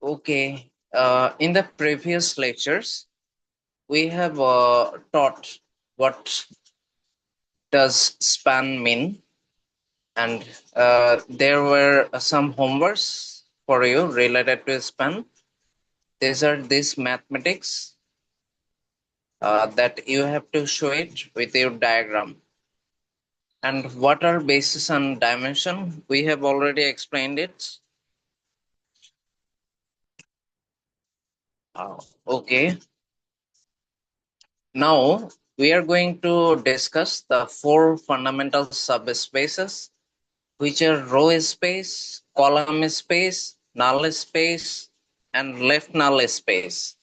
Okay. In the previous lectures, we have taught what does span mean, and there were some homeworks for you related to span. These are these mathematics that you have to show it with your diagram. And what are basis and dimension? We have already explained it. Okay. Now we are going to discuss the four fundamental subspaces, which are row space, column space, null space, and left null space.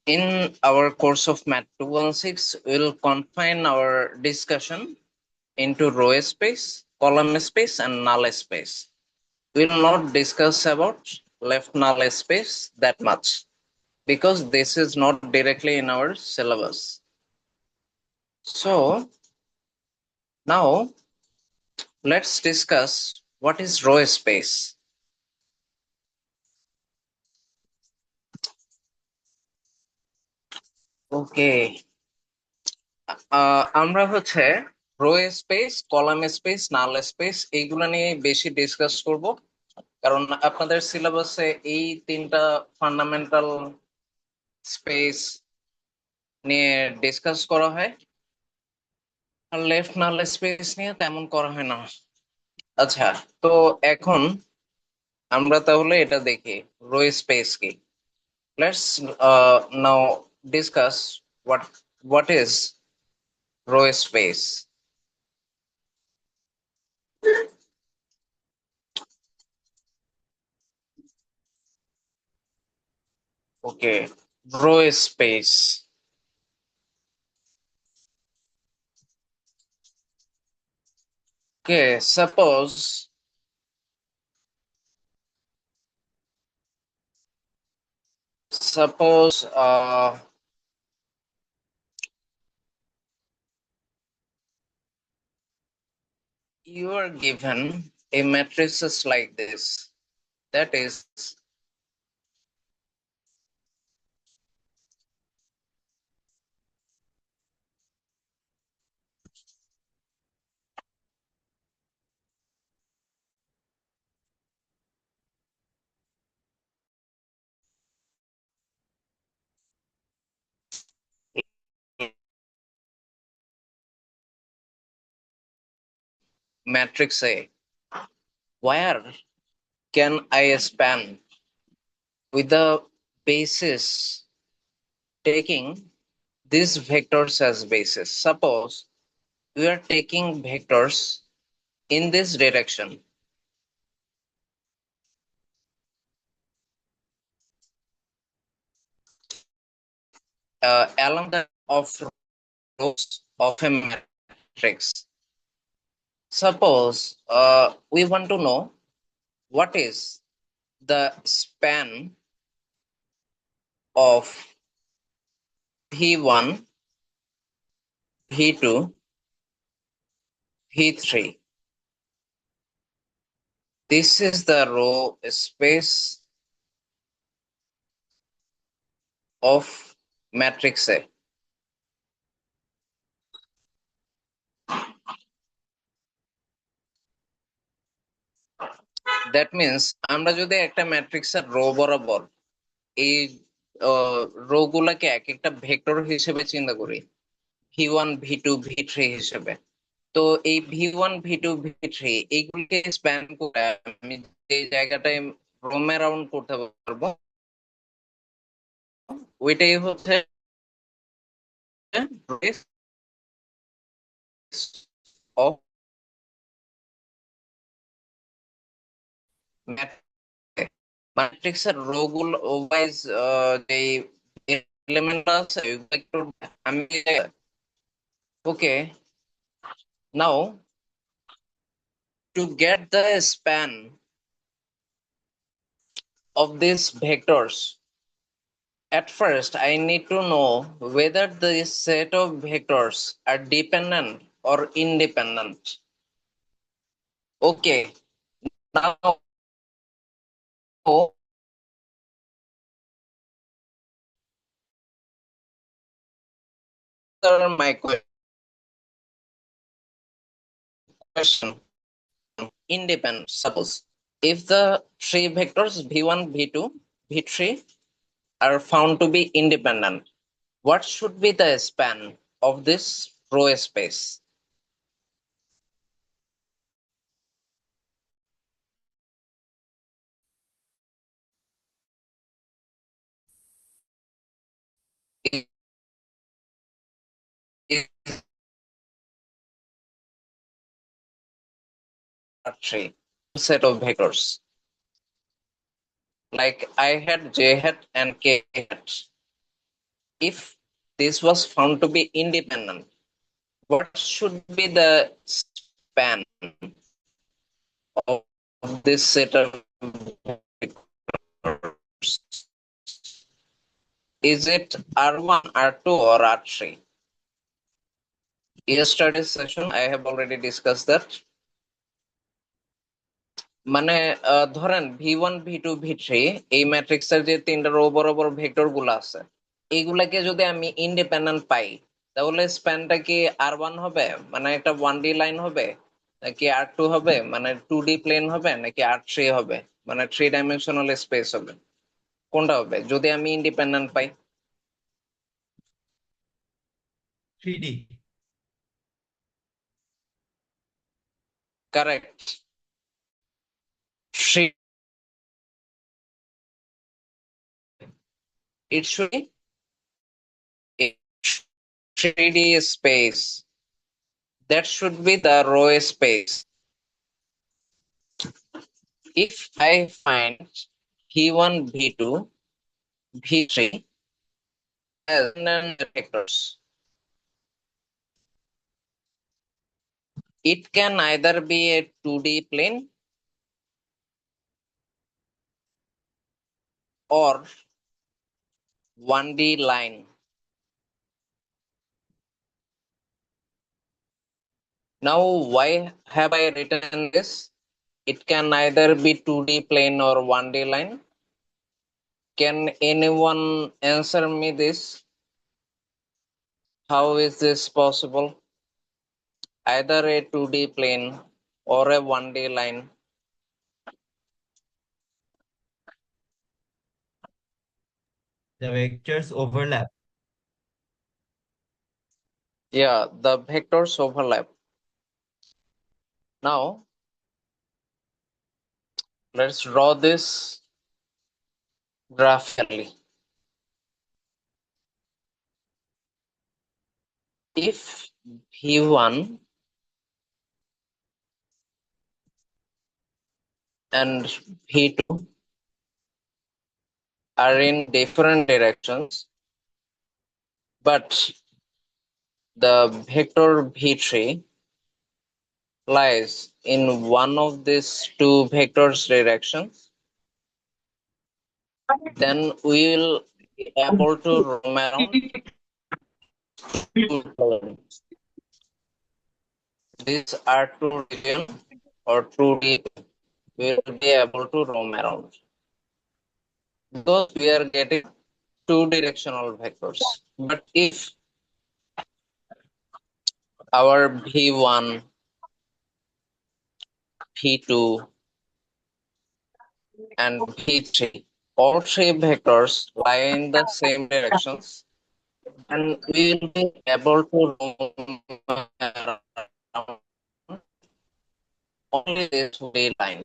In our course of Math 216, we'll confine our discussion into row space, column space, and null space. We will not discuss about left null space that much because this is not directly in our syllabus. So now let's discuss what is row space. Okay, আমরা হচ্ছে row space, column space, null space এইগুলো নিয়ে বেশি discuss করব, কারণ আপনাদের সিলেবাসে এই তিনটা ফান্ডামেন্টাল স্পেস নিয়ে ডিসকাস করা হয়, আর লেফট নাল স্পেস নিয়ে তেমন করা হয় না। আচ্ছা, তো এখন আমরা তাহলে এটা দেখি রো স্পেস কি। Let's now discuss what is row space. Okay, row space. Okay, suppose you are given a matrices like this, that is matrix A. Where can I span with the basis taking these vectors as basis? Suppose we are taking vectors in this direction, along the of rows of a matrix. Suppose we want to know what is the span of V1, V2, V3. This is the row space of matrix A. That means আমরা যদি একটা ম্যাট্রিক্সের rho বরাবর এই rho গুলাকে এক একটা vector হিসেবে চিন্তা করি, V1, V2, V3 হিসেবে, তো এই V1, V2, V3 এইগুলোকে স্প্যান করে আমি যে জায়গাটায় রোম অ্যারাউন্ড করতে পারবো, ওইটাই হচ্ছে অফ ম্যাট্রিক্সের রো গুলো ওয়াইজ যে এলিমেন্ট আছে ওইগুলো একটু আমি ওকে নাও to get the span of these vectors. At first, I need to know whether the set of vectors are dependent or independent. Okay, now my question. Independent. Suppose if the three vectors v1, v2, v3 are found to be independent, what should be the span of this row space? Is three set of vectors like I hat, j hat, and k hat. If this was found to be independent, what should be the span of this set of vectors? Is it R1, R2, or R3? Yesterday's session, I have already discussed that. মানে ধরেন v1, v2, v3 এই ম্যাট্রিক্সের যে তিনটা rho বরাবর vector গুলো আছে, এইগুলাকে যদি আমি ইন্ডিপেন্ডেন্ট পাই, তাহলে স্প্যানটা কি R1 হবে, মানে একটা 1D লাইন হবে, নাকি R2 হবে, মানে 2D প্লেন হবে, নাকি R3 হবে, মানে 3 ডাইমেনশনাল স্পেস হবে? কোনটা হবে যদি আমি independent pi? 3D. Correct. 3 it should be a 3D space. That should be the row space. If I find v1, v2, v3 as vectors, it can either be a 2D plane or 1D line. Now, why have I written this? It can either be 2D plane or 1D line. Can anyone answer me this? How is this possible? Either a 2D plane or a 1D line. The vectors overlap. Yeah, the vectors overlap. Now, let's draw this graphically. If v1 and v2 are in different directions, but the vector v3 lies in one of these two vectors directions, then we will be able to roam around two columns. These are two region or 2D, we will be able to roam around because we are getting two directional vectors. But if our v1, v2, and v3, all three vectors lie in the same directions, and we will be able to roam around only this way line.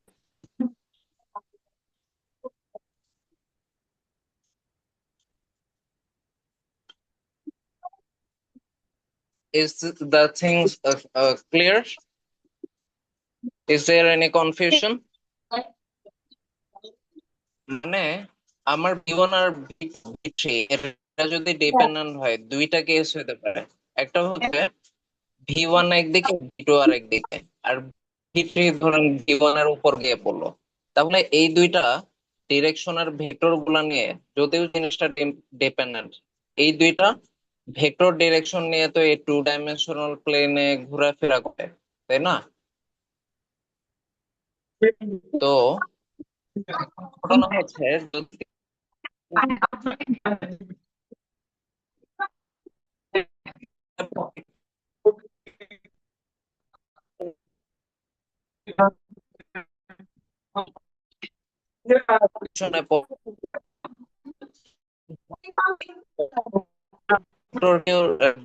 Is the things clear? Is there any confusion? মানে আমার v1 আর v3 এটা যদি dependent হয়, দুইটা case হতে পারে। একটা হচ্ছে v1 একদিকে, v2 আর একদিকে, আর v3 ধরেন v1 এর উপর গিয়ে পড়লো, তাহলে এই দুইটা ডিরেকশন আর ভেক্টর গুলা নিয়ে যদিও জিনিসটা ডিপেন্ডেন্ট, এই দুইটা ভেক্টর ডিরেকশন নিয়ে তো এই 2 ডাইমেনশনাল প্লেনে ঘোরাফেরা করে, তাই না? তো ঘটনা হচ্ছে যদি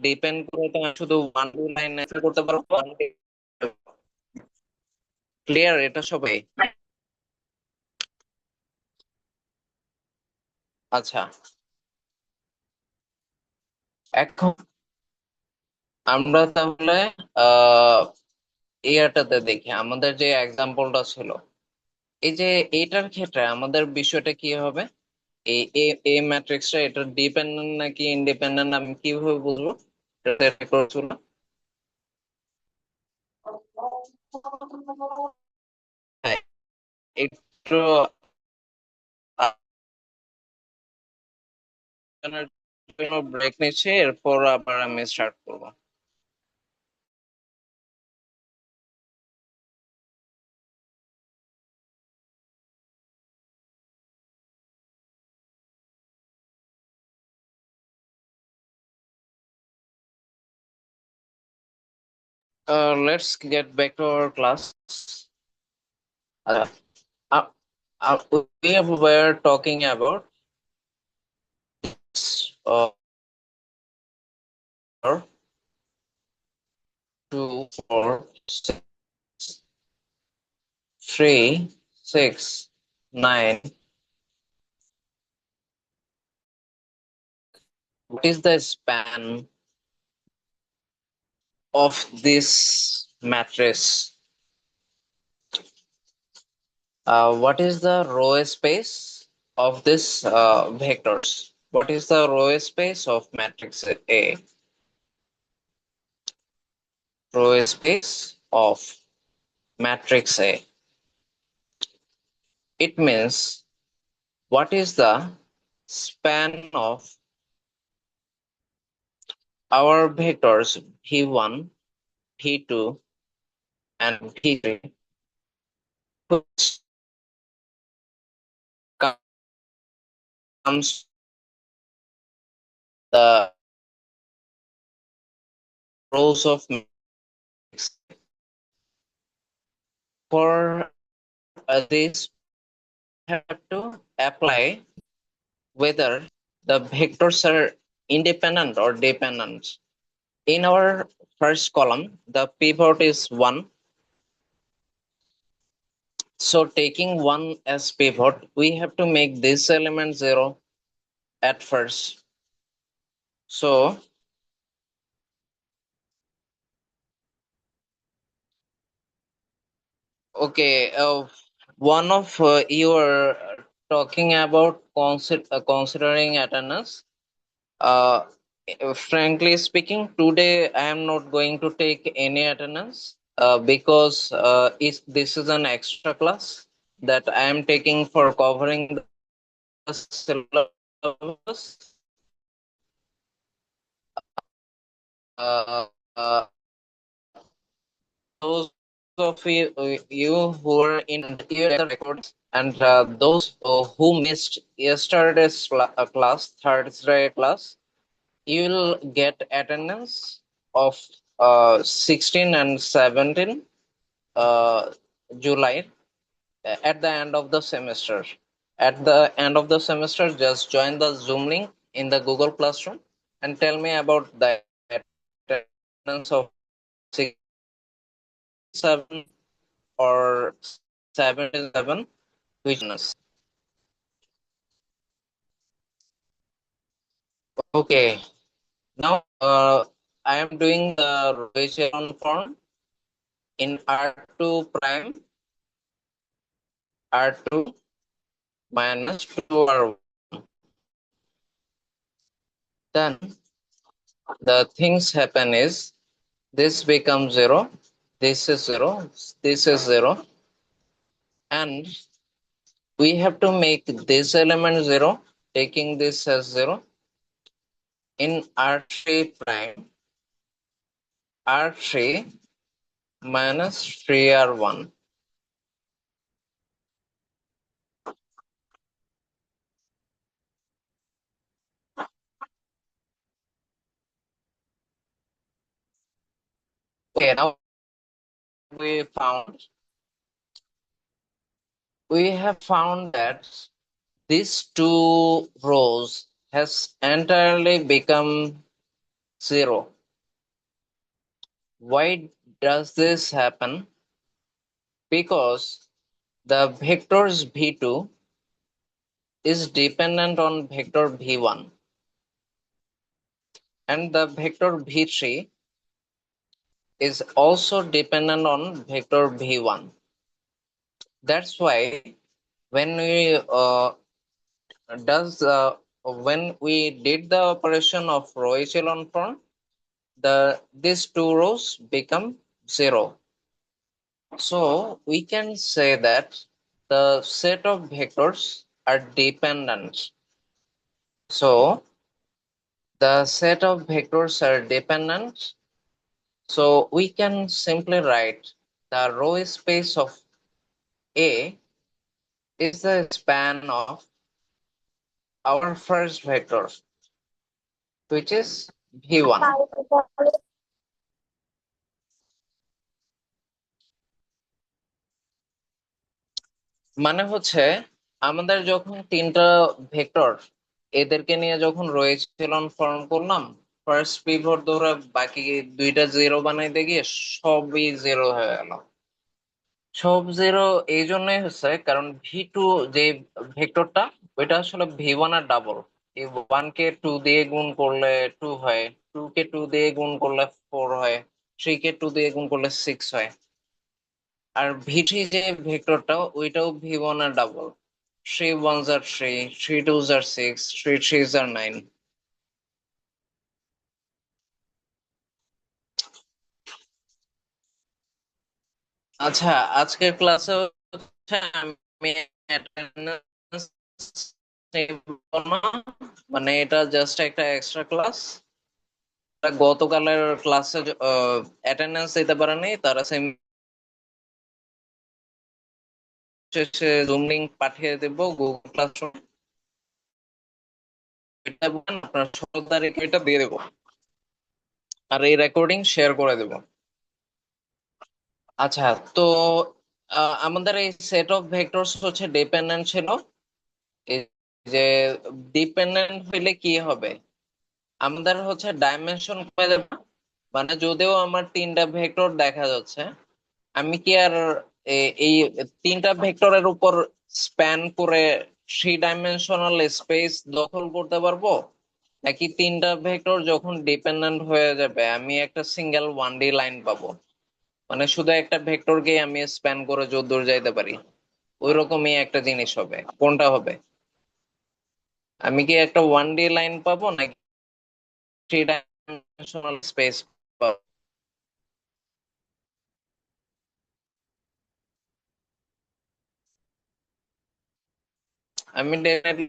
ডিপেন্ড করে তুমি শুধু ওয়ান টু লাইন করতে পারো। ক্লিয়ার এটা সবাই? আচ্ছা, এখন আমরা তাহলে আহ ইয়াটাতে দেখি আমাদের যে এক্সাম্পলটা ছিল। এই যে এটার ক্ষেত্রে আমাদের বিষয়টা কি হবে? এই এ এ ম্যাট্রিক্সটা এটা ডিপেন্ডেন্ট নাকি ইন্ডিপেন্ডেন্ট আমি কিভাবে বুঝবো? এটা করেছিল। হ্যাঁ, একটু ব্রেক নিচ্ছে, এরপর আবার আমি স্টার্ট করবো। Let's get back to our class. Uh, uh, we were talking about uh, 2, 4, 6, 3, 6, 9. What is the span of this matrix? What is the row space of this vectors? What is the row space of matrix A? Row space of matrix A. It means what is the span of our vectors v1, v2, and v3, which comes the rows of matrix. For this, we have to apply whether the vectors are independent or dependent. In our first column, the pivot is 1. So taking 1 as pivot, we have to make this element 0 at first. So okay, one of you are talking about considering attendance. Uh, Frankly speaking, today I am not going to take any attendance because this is an extra class that I am taking for covering the syllabus. Uh, uh, those of you who are in the records and those who missed yesterday's class, Thursday class, you will get attendance of 16 and 17 July at the end of the semester. At the end of the semester, just join the Zoom link in the Google Classroom and tell me about the attendance of 6, 7 or 77, which is. Okay, now I am doing the Raychaudhuri form in R2 prime, R2 minus 2R1. Then the things happen is this becomes 0, this is 0, this is 0, and we have to make this element 0, taking this as 0 in R3 prime, R3 minus 3R1. Okay, now we found we have found that these two rows has entirely become zero. Why does this happen? Because the vectors v2 is dependent on vector v1 and the vector v3 is also dependent on vector v1. That's why when we does when we did the operation of row echelon form, these two rows become zero. So we can say that the set of vectors are dependent. So the set of vectors are dependent. So we can simply write the row space of A is the span of our first vector, which is v1. মানে হচ্ছে আমাদের যখন তিনটা vector এদেরকে নিয়ে যখন row echelon form করলাম, first pivot ধরে বাকি দুইটা জিরো বানাইতে গিয়ে সবই জিরো হয়ে গেল। সব জিরো এই জন্যই হচ্ছে কারণ ভি2 যে ভেক্টরটা ওইটা আসলে ভি1 এর ডাবল। এই 1 কে 2 দিয়ে গুণ করলে 2 হয়, 2 কে 2 দিয়ে গুণ করলে 4 হয়, 3 কে 2 দিয়ে গুণ করলে 6 হয়। আর ভি3 যে ভেক্টরটা ওইটাও ভি1 এর double. 3 1s are 3, 3 2s are 6, 3 3s are 9। আচ্ছা, আজকের ক্লাসে হচ্ছে আমি attendance নেব না, মানে এটা জাস্ট একটা এক্সট্রা ক্লাস। গতকালের ক্লাসে অ্যাটেন্ডেন্স দিতে পারেনি, তারা সেম শেষে জুম লিংক পাঠিয়ে দেবো গুগল ক্লাসরুম। এটা বলেন আপনার 16 তারিখে এটা দিয়ে দেবো আর এই রেকর্ডিং শেয়ার করে দেবো। আচ্ছা, তো আমাদের এই সেট অফ ভেক্টরস হচ্ছে ডিপেন্ডেন্ট ছিল। এই যে ডিপেন্ডেন্ট হইলে কি হবে, আমাদের হচ্ছে ডাইমেনশন কমে যাবে। মানে যদিও আমার তিনটা ভেক্টর দেখা যাচ্ছে, আমি কি আর এই তিনটা ভেক্টরের উপর স্প্যান করে থ্রি ডাইমেনশনাল স্পেস দখল করতে পারবো? নাকি তিনটা ভেক্টর যখন ডিপেন্ডেন্ট হয়ে যাবে আমি একটা সিঙ্গেল 1D লাইন পাবো? মানে শুধু একটা ভেক্টরকে আমি স্প্যান করে যতদূর যাইতে পারি ওই রকমই একটা জিনিস হবে, কোনটা হবে? আমি কি একটা 1D লাইন পাবো নাকি থ্রি ডাইমেনশনাল স্পেস পাবো? আমি ডেফিনেটলি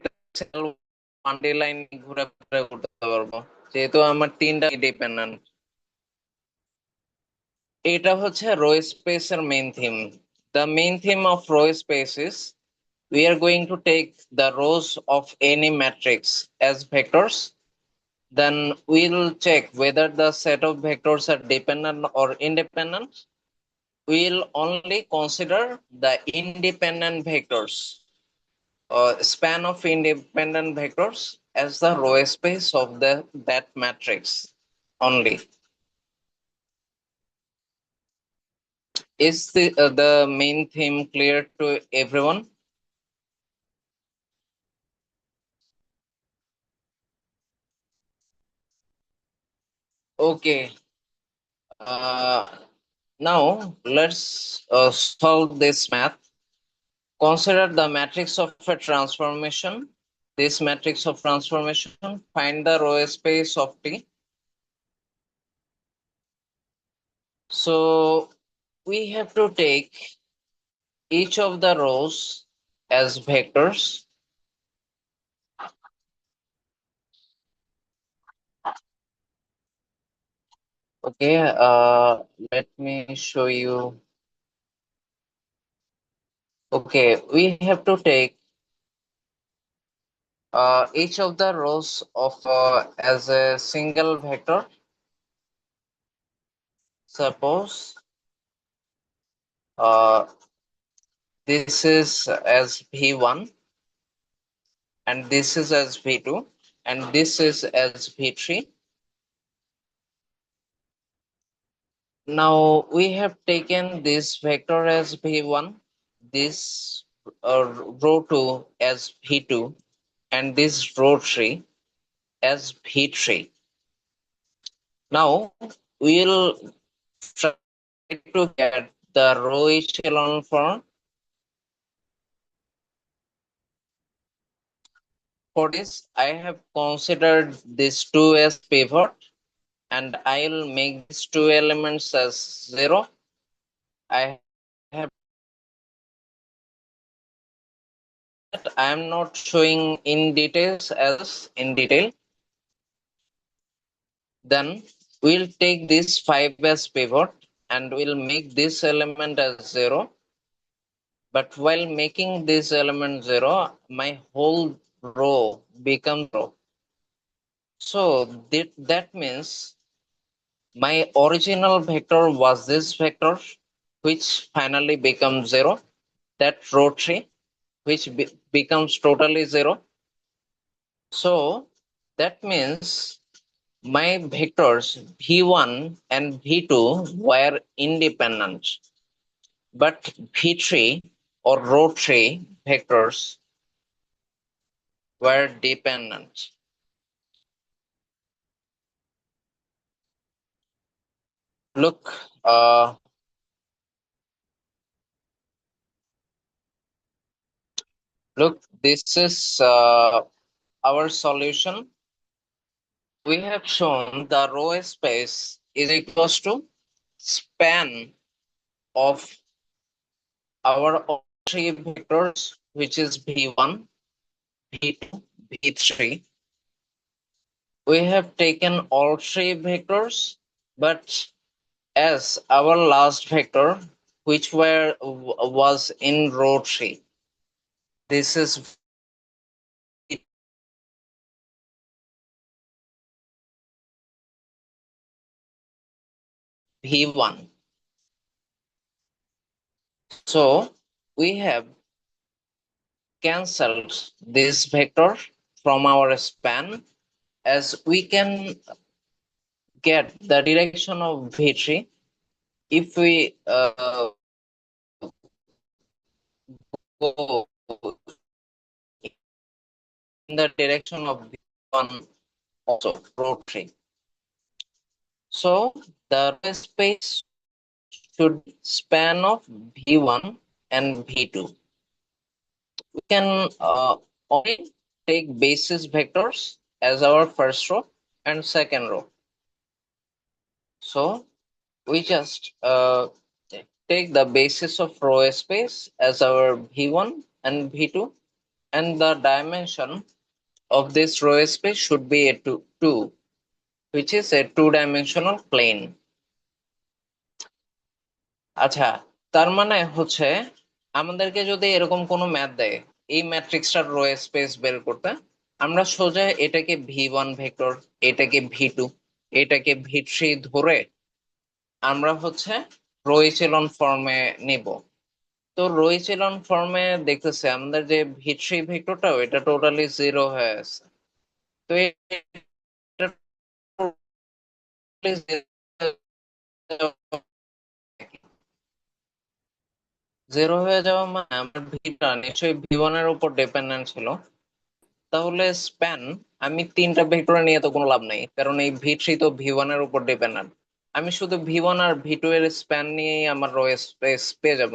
1D লাইন ঘুরে ঘুরে করতে পারবো, যেহেতু আমার তিনটা ডিপেন্ডেন্ট। এটা হচ্ছে রো স্পেস এর main theme. The main theme of row space is we are going to take the rows of any matrix as vectors. Then we'll check whether the set of vectors are dependent or independent. We'll only consider the independent vectors, span of independent vectors as the row space of that matrix only. Is the main theme clear to everyone? Okay. Uh, Now let's solve this math. Consider the matrix of a transformation. This matrix of transformation, find the row space of T. So we have to take each of the rows as vectors. Okay, let me show you. Okay, we have to take each of the rows of as a single vector. Suppose uh, this is as v1, and this is as v2, and this is as v3. Now we have taken this vector as v1, this row 2 as v2, and this row 3 as v3. Now we'll try to get the row echelon form. For this, I have considered this 2 as pivot, and I'll make these two elements as 0. I have I am not showing in details as in detail. Then we'll take this 5 as pivot and we'll make this element as 0. But while making this element 0, my whole row becomes 0. So that means my original vector was this vector, which finally becomes 0. That row 3, which becomes totally 0. So that means my vectors v1 and v2 were independent, but v3 or row 3 vectors were dependent. Look, this is our solution. We have shown the row space is equals to span of our three vectors, which is v1, v2, v3. We have taken all three vectors, but as our last vector, which was in row 3, this is v1. So we have cancelled this vector from our span, as we can get the direction of v3 if we go in the direction of v1 also row 3. So the space should span of v1 and v2. We can only take basis vectors as our first row and second row. So we just take the basis of row space as our v1 and v2, and the dimension of this row space should be a 2, which is a 2-dimensional plane. আচ্ছা, তার মানে হচ্ছে আমাদেরকে যদি এরকম কোনো math দেয় এই ম্যাট্রিক্সটার রো স্পেস বের করতে, আমরা সোজা এটাকে v1 ভেক্টর, এটাকে v2, এটাকে v3 ধরে আমরা হচ্ছে রো এচেলন ফর্মে নিব। তো রো এচেলন ফর্মে দেখতেছে আমাদের যে v3 ভেক্টরটাও এটা টোটালি 0 হয়ে আছে। তো এটা জিরো হয়ে যাওয়া মানে আমার ভিটা নিশ্চয়ই v1 এর উপর ডিপেন্ডেন্ট ছিল। তাহলে স্প্যান আমি 3টা ভেক্টর নিয়ে তো কোনো লাভ নাই, কারণ এই v3 তো v1 এর উপর ডিপেন্ডেন্ট। আমি শুধু v1 আর v2 এর স্প্যান নিয়েই আমার রো স্পেস পেয়ে যাব।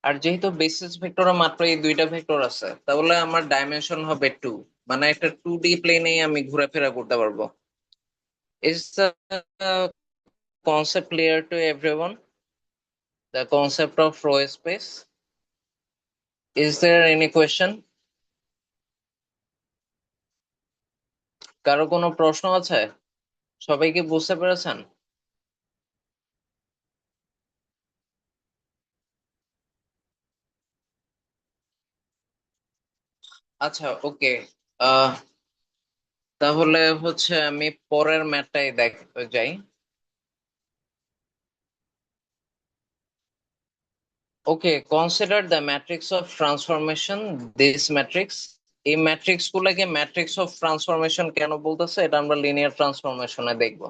আর যেহেতু বেসিস ভেক্টরে মাত্র এই 2টা ভেক্টর আছে, তাহলে আমার ডাইমেনশন হবে 2, মানে একটা 2D প্লেনেই আমি ঘোরাফেরা করতে পারবো। Is the concept clear to everyone? The concept of row space, is there any question? কারো কোনো প্রশ্ন আছে? সবাই কি বুঝতে পেরেছেন? আচ্ছা, ওকে। আহ তাহলে হচ্ছে আমি পরের ম্যাথটাই দেখতে যাই। Okay, consider the matrix of transformation this matrix. এই ম্যাট্রিক্স গুলাকে ম্যাট্রিক্স অফ ট্রান্সফরমেশন কেন বলতেছে এটা আমরা লিনিয়ার ট্রান্সফরমেশনে দেখবো।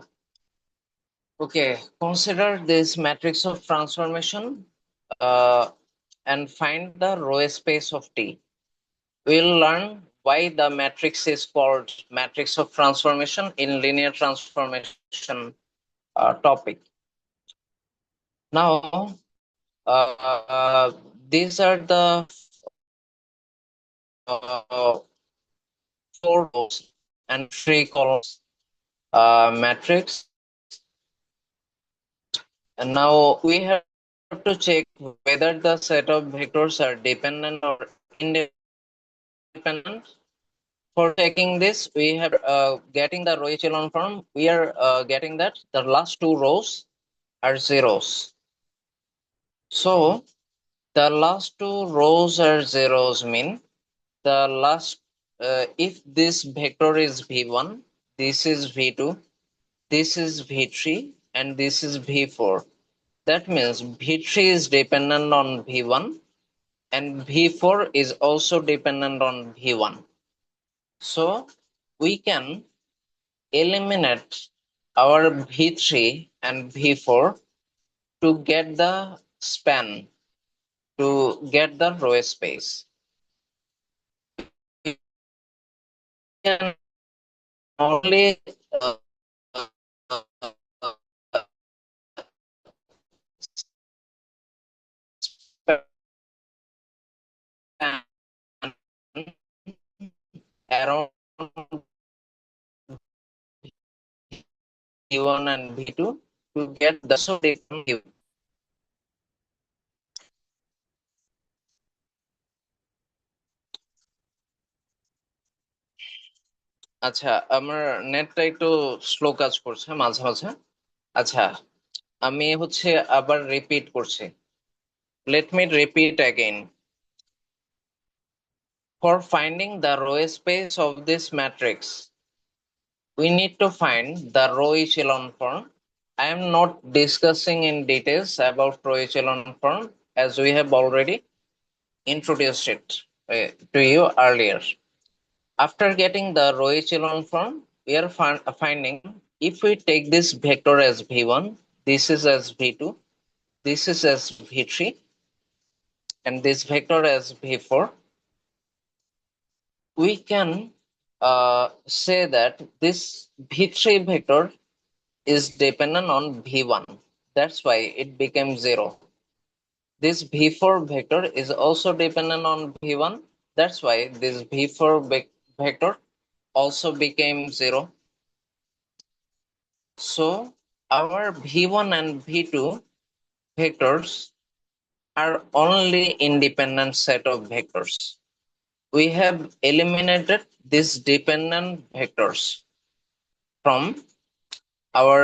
Okay, consider this matrix of transformation and find the row space of T. We'll learn why the matrix is called matrix of transformation in linear transformation topic. Now, these are the uh, 4 rows and 3 columns matrix. And now we have to check whether the set of vectors are dependent or independent. For checking this, we have getting the row echelon form. We are getting that the last 2 rows are zeros. So the last 2 rows are zeros mean the last if this vector is v1, this is v2, this is v3, and this is v4. That means v3 is dependent on v1 and v4 is also dependent on v1. So we can eliminate our v3 and v4 to get the span, to get the row space. We can only span around v1 and v2 to get the so they can give. আচ্ছা, আমার নেটটা একটু slow কাজ করছে মাঝে মাঝে। আচ্ছা, আমি আবার রিপিট করছি। Let me repeat again. For finding the row space of this matrix, we need to find the row echelon form. I am not discussing in details about row echelon form as we have already introduced it to you earlier. After getting the row echelon form, we are finding if we take this vector as v1, this is as v2, this is as v3, and this vector as v4, we can say that this v3 vector is dependent on v1. That's why it became 0. This v4 vector is also dependent on v1. That's why this v4 vector also became 0. So our v1 and v2 vectors are only independent set of vectors. We have eliminated these dependent vectors from our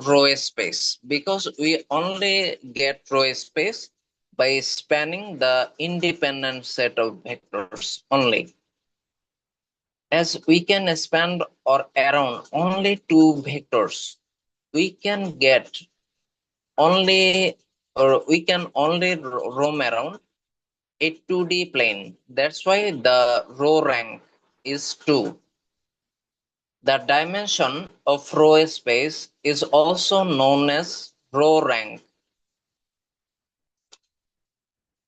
row space because we only get row space by spanning the independent set of vectors only. As we can span or around only 2 vectors, we can get only or we can only roam around a 2D plane. That's why the row rank is 2. The dimension of row space is also known as row rank.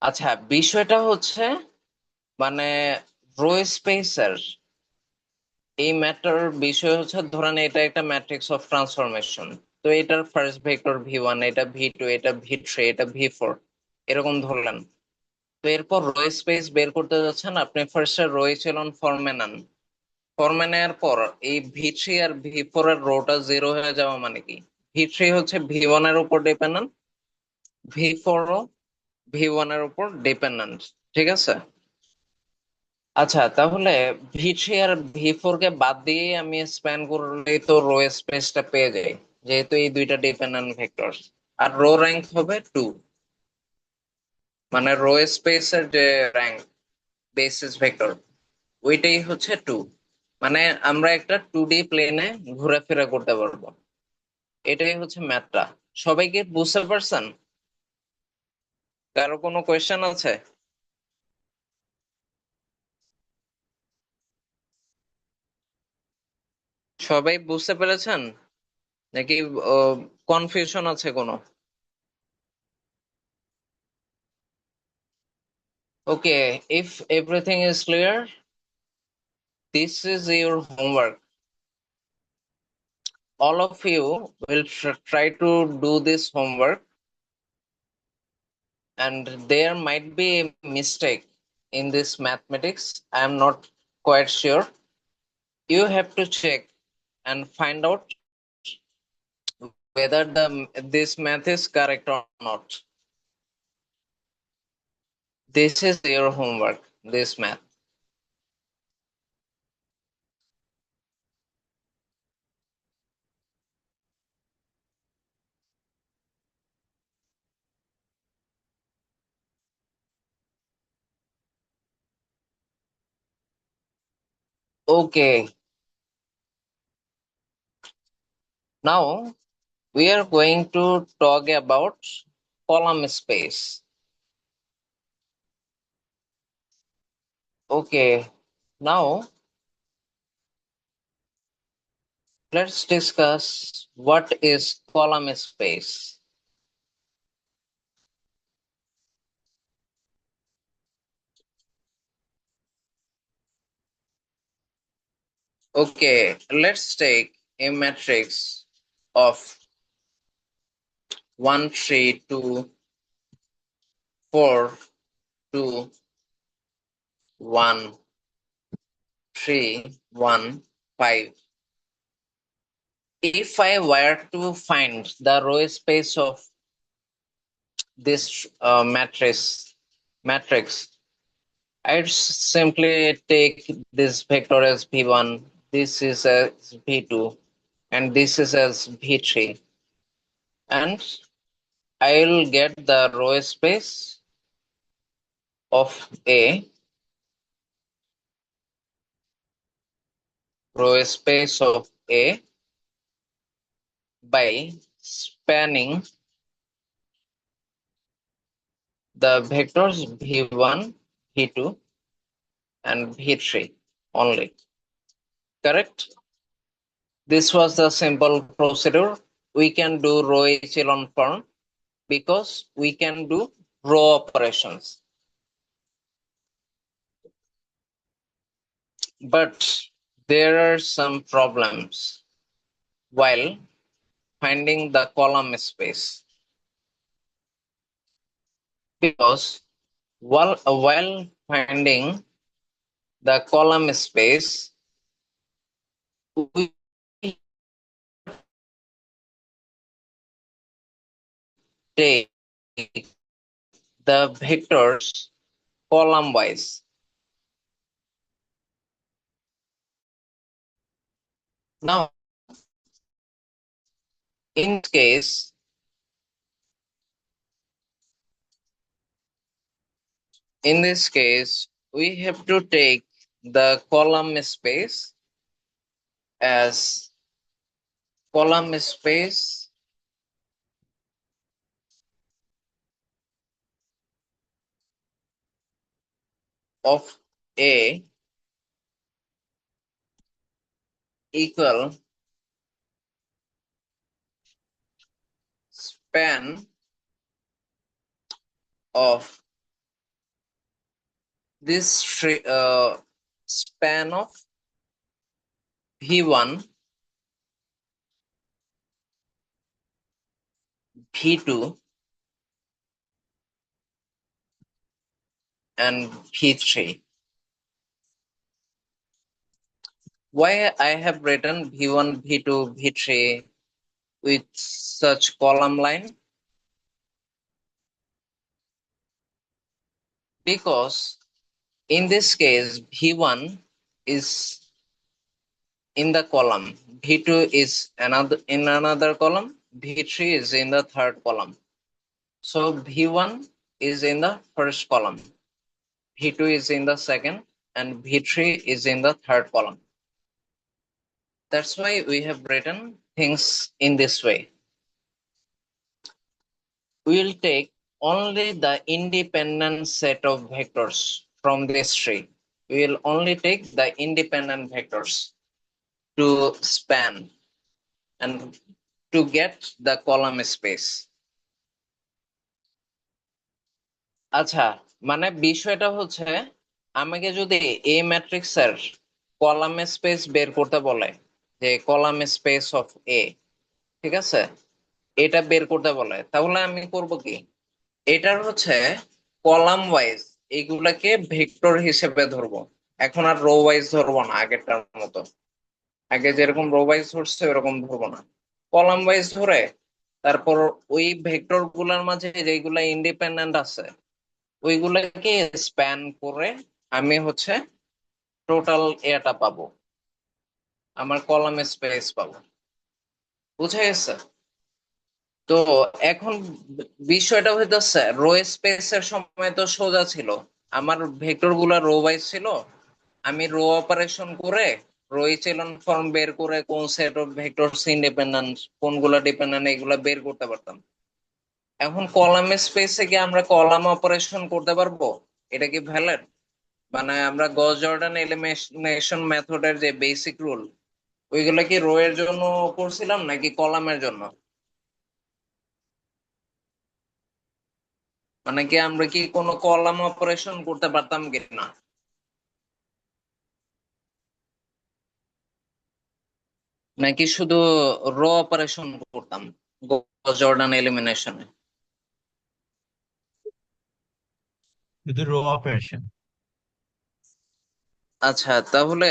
আচ্ছা, বিষয়টা মানে rho স্পেসের এই matter বিষয় ধরেন এটা একটা matrix of transformation. তো এটার ফার্স্ট ভেক্টর ভি1, এটা ভি2, এটা ভি3, এটা ভি4 এরকম ধরলেন। তো এরপর রো স্পেস বের করতে যাচ্ছেন, আপনি ফার্স্টে রো এচেলন ফর্মে নেন। ফর্মে নেওয়ার পর এই ভি3 আর ভি4 এর রোটা 0 হয়ে যাওয়া মানে কি, ভি3 ভি1 এর উপর ডিপেন্ডেন্ট, ভি4 ও ভি1 এর উপর ডিপেন্ডেন্ট। ঠিক আছে? আচ্ছা, তাহলে ভি3 আর ভি4 কে বাদ দিয়ে আমি স্প্যান করলেই তো রো স্পেসটা পেয়ে যাই, যেহেতু এই দুইটা ডিপেন্ডেন্ট ভেক্টর। আর রো র্যাঙ্ক হবে 2, মানে রো স্পেসের যে র্যাঙ্ক বেসিস ভেক্টর ওইটাই 2। মানে আমরা একটা 2D প্লেনে ঘোরাফেরা করতে পারবো। এটাই ম্যাথটা। সবাইকে বুঝতে পারছেন? কারো কোনো কোয়েশ্চেন আছে? সবাই বুঝতে পেরেছেন নাকি কনফিউশন আছে কোনো? Okay, if everything is clear, this is your homework. All of you will try to do this homework, and there might be a mistake in this mathematics. I am not quite sure. You have to check and find out whether this math is correct or not. This is your homework, this math. Okay, now we are going to talk about column space. Okay, now let's discuss what is column space. Okay, let's take a matrix of 1, 3, 2, 4, 2, 1, 3, 1, 5. If I were to find the row space of this matrix, I'd simply take this vector as v1, this is as v2, and this is as v3, and I'll get the row space of A, row space of A by spanning the vectors v1, v2, and v3 only. Correct? This was the simple procedure. We can do row echelon form because we can do row operations. But there are some problems while finding the column space. Because while finding the column space, we take the vectors column wise. Now, in this case, we have to take the column space as column space of A equal span of this span of v1, v2, and v3. Why I have written v1, v2, v3 with such column line? Because in this case, v1 is in the column, v2 is in another column, v3 is in the third column. So v1 is in the first column, v2 is in the second, and v3 is in the third column. That's why we have written things in this way. We will take only the independent set of vectors from this tree. We will only take the independent vectors to span and to get the column space. আচ্ছা, মানে বিষয়টা হচ্ছে আমাকে যদি এই ম্যাট্রিক্সের column space বের করতে বলে, যে কলাম স্পেস অফ এ, ঠিক আছে, এটা বের করতে বলে, তাহলে আমি করব কি, এটার হচ্ছে কলাম ওয়াইজ এইগুলাকে ভেক্টর হিসেবে ধরবো। এখন আর রো ওয়াইজ ধরবো না আগেরটার মতো। আগে যেরকম রো ওয়াইজ ধরছে ওরকম ধরবো না, কলাম ওয়াইজ ধরে তারপর ওই ভেক্টর গুলার মাঝে যেগুলা ইন্ডিপেন্ডেন্ট আছে ওইগুলাকে স্প্যান করে আমি হচ্ছে টোটাল এটা পাবো, আমার কলাম স্পেস পাবো। বুঝা গেছে? তো এখন বিষয়টা হইতেছে রো স্পেস এর সময় তো সোজা ছিল, আমার ভেক্টর গুলা রো ওয়াইজ ছিল, আমি রো অপারেশন করে রো ইচেলন ফর্ম বের করে কোন সেট অফ ভেক্টরস ইন্ডিপেন্ডেন্ট কোনগুলা ডিপেন্ডেন্ট এগুলা বের করতে পারতাম। এখন কলাম স্পেসে কি আমরা কলাম অপারেশন করতে পারবো? এটা কি ভ্যালিড? মানে আমরা গস জর্ডান এলিমিনেশন মেথডের যে বেসিক রুল ওইগুলা কি রো এর জন্য করছিলাম নাকি কলামের জন্য? মানে কি আমরা কি কোনো কলাম অপারেশন করতে পারতাম কিনা, নাকি শুধু রো অপারেশন করতাম গস জর্ডান এলিমিনেশনে? শুধু রো অপারেশন। আচ্ছা, তাহলে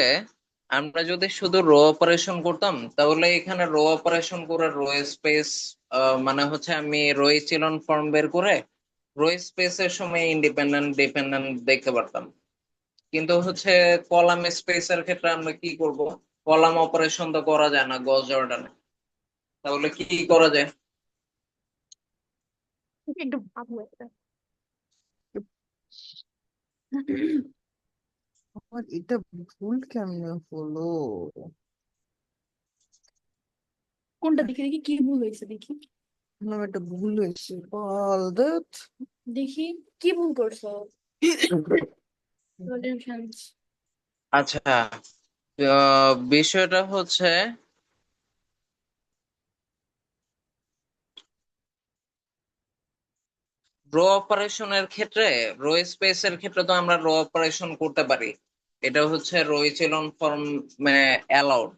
আমরা যদি শুধু রো অপারেশন করতাম তাহলে এখানে রো অপারেশন করে রো স্পেস, মানে হচ্ছে আমি রো ইচেলন ফর্ম বের করে রো স্পেসের সময় ইন্ডিপেন্ডেন্ট ডিপেন্ডেন্ট দেখতে পারতাম। কিন্তু হচ্ছে কলাম স্পেসের ক্ষেত্রে আমরা কি করব, কলাম অপারেশন তো করা যায় না গস জর্ডানে, তাহলে কি করা যায়? একটু ভাবো একটা। আমার এটা ভুল কেমনে হলো? কোনটা দেখি দেখি কি ভুল হয়েছে দেখি। আমার একটা ভুল হয়েছে বল দেখ। দেখি কি ভুল করছো। সলিউশনস। আচ্ছা, বিষয়টা হচ্ছে রো অপারেশনের ক্ষেত্রে, রো স্পেসের ক্ষেত্রে তো আমরা রো অপারেশন করতে পারি, এটা হচ্ছে রো ইচেলন ফর্ম অ্যালাউড।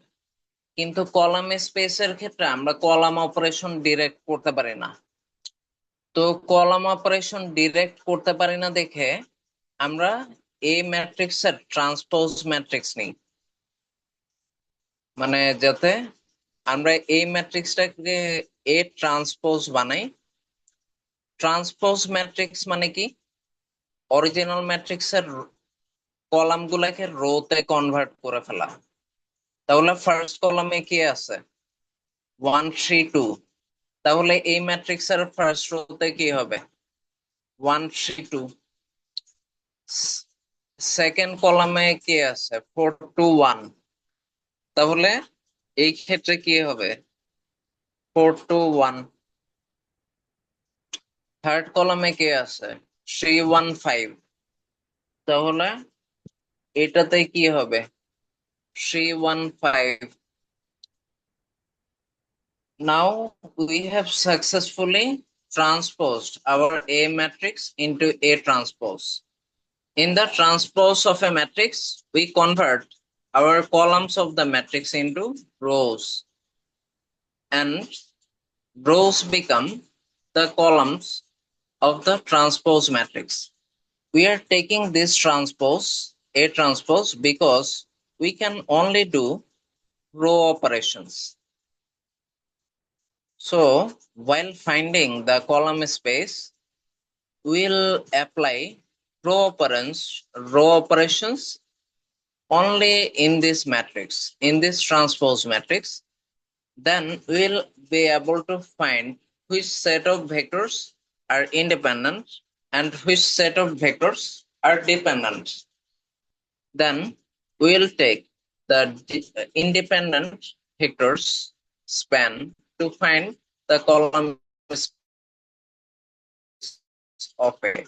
কিন্তু কলাম স্পেসের ক্ষেত্রে আমরা কলাম অপারেশন ডিরেক্ট করতে পারি না। তো কলাম অপারেশন ডিরেক্ট করতে পারি না দেখে আমরা এই ম্যাট্রিক্সের ট্রান্সপোজ ম্যাট্রিক্স নিই, মানে যাতে আমরা এই ম্যাট্রিক্সটাকে এ ট্রান্সপোজ বানাই। ট্রান্সপোজ ম্যাট্রিক্স মানে কি, অরিজিনাল ম্যাট্রিক্সের কলাম গুলাকে রোতে কনভার্ট করে ফেলা। তাহলে ফার্স্ট কলামে কি আছে, 1 3 2, তাহলে এই ম্যাট্রিক্সের ফার্স্ট রোতে কি হবে, 1 3 2। সেকেন্ড কলামে কি আছে, 4 2 1, তাহলে এই ক্ষেত্রে কি হবে, 4 2 1। থার্ড কলামে কি আছে, 3 1 5, তাহলে এটাতে কি হবে, 3 1 5। Now we have successfully transposed our A matrix into A transpose. In the transpose of a matrix, we convert our columns of the matrix into rows, and rows become the columns of the transpose matrix. We are taking this transpose, A transpose, because we can only do row operations. So while finding the column space, we'll apply row operations only in this matrix, in this transpose matrix. Then we'll be able to find which set of vectors are independent and which set of vectors are dependent. Then we'll take the independent vectors span to find the column of A.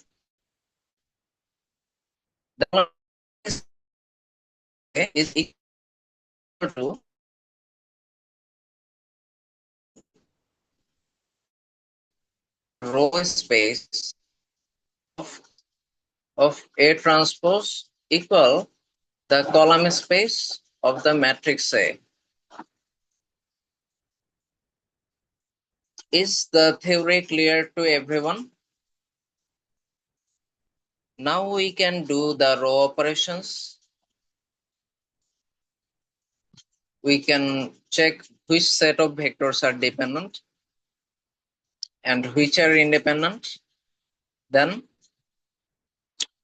The column space A is equal to row space of A transpose equal the column space of the matrix A. Is the theory clear to everyone? Now we can do the row operations. We can check which set of vectors are dependent and which are independent. Then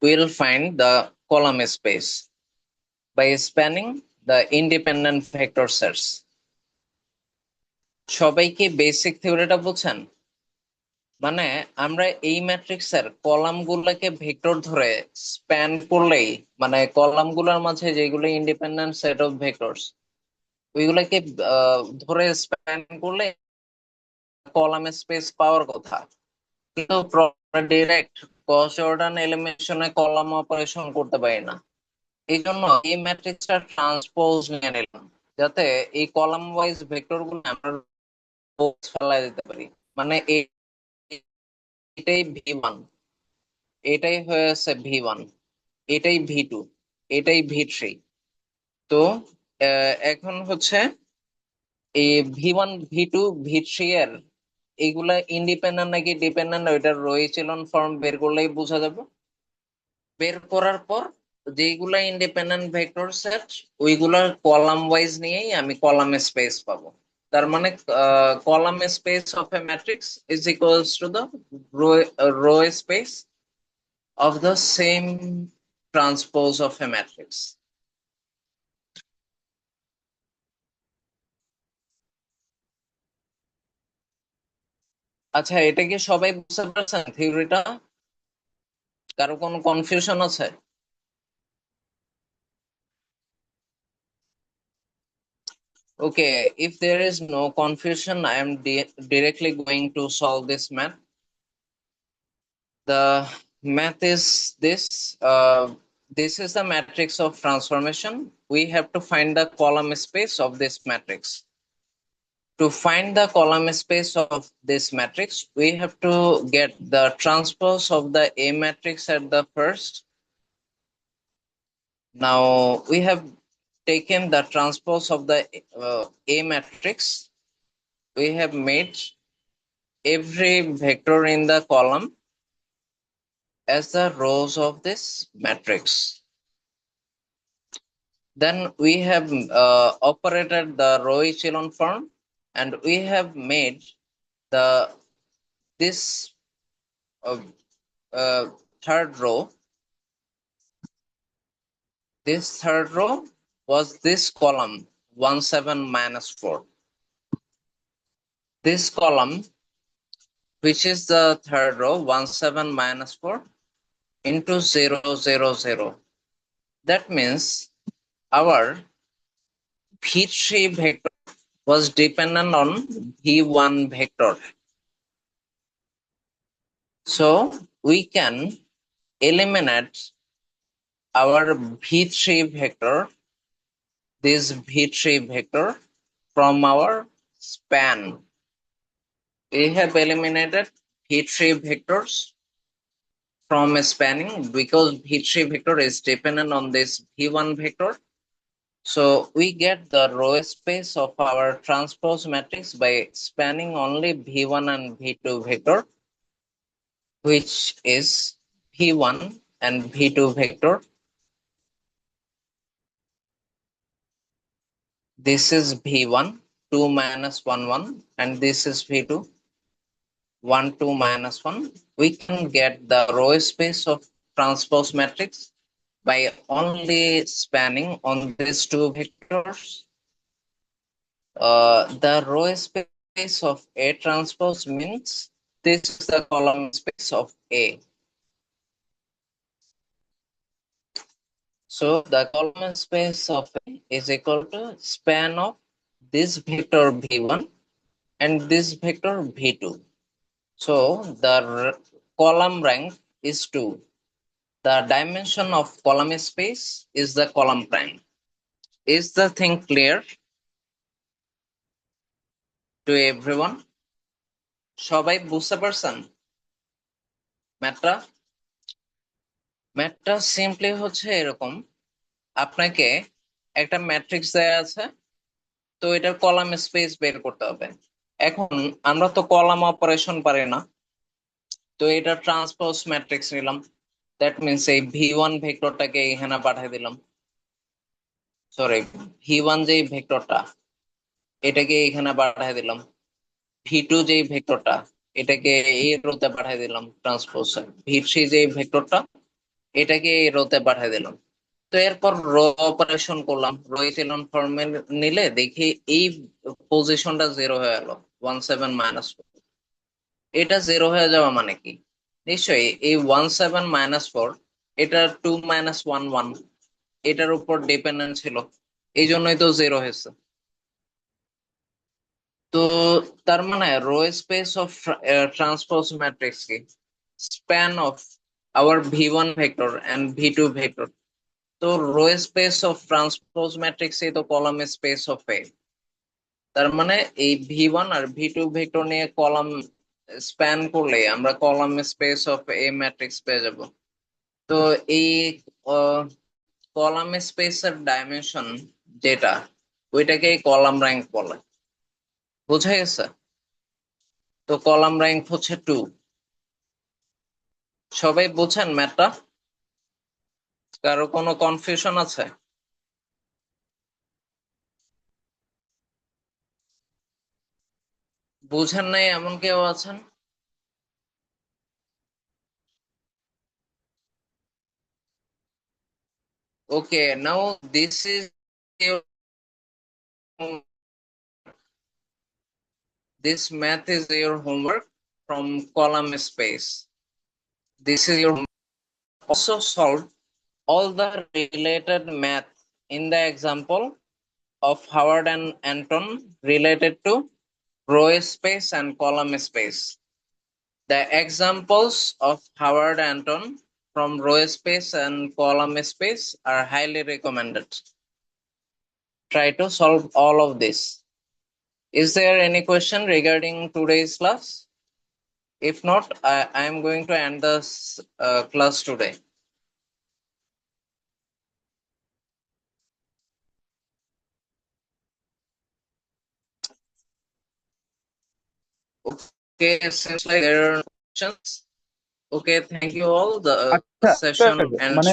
we'll find the column space by spanning the independent vector sets. সবাই কি basic থিওরিটা বুঝছেন? মানে আমরা এই ম্যাট্রিক্সের কলামগুলোকে vector ধরে span করলেই, মানে কলামগুলোর মাঝে যেগুলো ইন্ডিপেন্ডেন্ট সেট অফ ভেক্টরস, ওইগুলোকে ধরে স্প্যান করলে কলাম স্পেস পাওয়ার কথা। কিন্তু ডিরেক্ট গস জর্ডান এলিমিনেশনে কলাম অপারেশন করতে পারি না। এই জন্য এই ম্যাট্রিক্সটা ট্রান্সপোজ নিয়ে নিলাম, যাতে এই কলাম ওয়াইজ ভেক্টর গুলো আমরা ফেলাই দিতে পারি। মানে এটাই V1, এটাই হয়েছে V1, এটাই V2, এটাই V3। তো এখন হচ্ছে এই V1 V2 V3 এর এইগুলা ইন্ডিপেন্ডেন্ট নাকি ডিপেন্ডেন্ট ওইটার রো এচেলন ফর্ম বের করলেই বোঝা যাবে। বের করার পর যেগুলা ইন্ডিপেন্ডেন্ট ভেক্টর সেট ওইগুলার কলাম ওয়াইজ নিয়েই আমি কলাম স্পেস পাবো। তার মানে column space of A matrix is equals to the row space of the same transpose of A matrix. আচ্ছা, এটা কি সবাই বুঝতে পারছেন থিওরিটা? কারো কোনো কনফিউশন আছে? Okay, if there is no confusion, I am directly going to solve this math. The math is this. This is the matrix of transformation. We have to find the column space of this matrix. To find the column space of this matrix, we have to get the transpose of the A matrix at the first. Now we have taken the transpose of the A matrix. We have made every vector in the column as the rows of this matrix. Then we have operated the row echelon form, and we have made this third row. This third row was this column 1 7 minus 4. This column, which is the third row 1 7 minus 4 into 0 0 0. That means our V3 vector was dependent on V1 vector. So we can eliminate our V3 vector, this V3 vector, from our span. We have eliminated V3 vectors from spanning because V3 vector is dependent on this V1 vector. So we get the row space of our transpose matrix by spanning only V1 and V2 vector, which is V1 and V2 vector. This is V1, 2 minus 1 1, and this is V2, 1 2 minus 1. We can get the row space of transpose matrix by only spanning on these two vectors. The row space of A transpose means this is the column space of A. So the column space of A is equal to span of this vector V1 and this vector V2. So the column rank is 2. The dimension of column space is the column rank. Is the thing clear to everyone? সবাই বুঝতে পারছেন ম্যাথটা? ম্যাথটা simply হচ্ছে এরকম, আপনাকে একটা matrix দেয়া আছে, তো এটার কলাম স্পেস বের করতে হবে। এখন আমরা তো কলাম অপারেশন পারি না, তো এটা ট্রান্সপোজ ম্যাট্রিক্স নিলাম। দ্যাট মিনস এই V1 ভেক্টরটাকে এখানে পাঠিয়ে দিলাম, সরি V1 যেই ভেক্টরটা এটাকে এখানে পাঠিয়ে দিলাম, V2 যেই ভেক্টরটা এটাকে এই রোতে পাঠিয়ে দিলাম ট্রান্সপোজ, V3 যেই ভেক্টরটা এটাকে এই রোতে পাঠিয়ে দিলাম। তো এরপর রো অপারেশন করলাম, রো ইচেলন ফর্মে নিলে দেখি এই পজিশনটা 0 হয়ে গেল, 17 মাইনাস 4। এটা 0 হয়ে যাওয়া মানে কি? নিশ্চয়ই এই 17 মাইনাস 4 এটা 2 মাইনাস 1 1 এটার উপর ডিপেন্ডেন্ট ছিল, এই জন্যই তো 0 হয়েছে। তো তার মানে row space of transpose matrix কি? Span of our V1 vector and V2 vector. তো row space of transpose matrix এই তো কলাম স্পেস অফ এ। তার মানে এই V1 আর V2 ভেক্টর নিয়ে কলাম স্প্যান করলে আমরা column space of A matrix পেয়ে যাব। তো এই কলাম স্পেসের ডাইমেনশন যেটা, ওইটাকে কলাম র্যাঙ্ক বলে। বোঝা গেছে? তো কলাম র্যাঙ্ক হচ্ছে 2। সবাই বুঝছেন ম্যাথটা? কারো কোনো কনফিউশন আছে? বুঝেন নাই এমন কেউ আছেন? Okay, now this is this math is your homework from column space. This is your also solve all the related math in the example of Howard and Anton related to row space and column space. The examples of Howard and Anton from row space and column space are highly recommended. Try to solve all of this. Is there any question regarding today's class? If not, I am going to end this class today. Okay, seems like there are no questions. Okay, thank you all. The আচ্ছা session sir, ends. মানে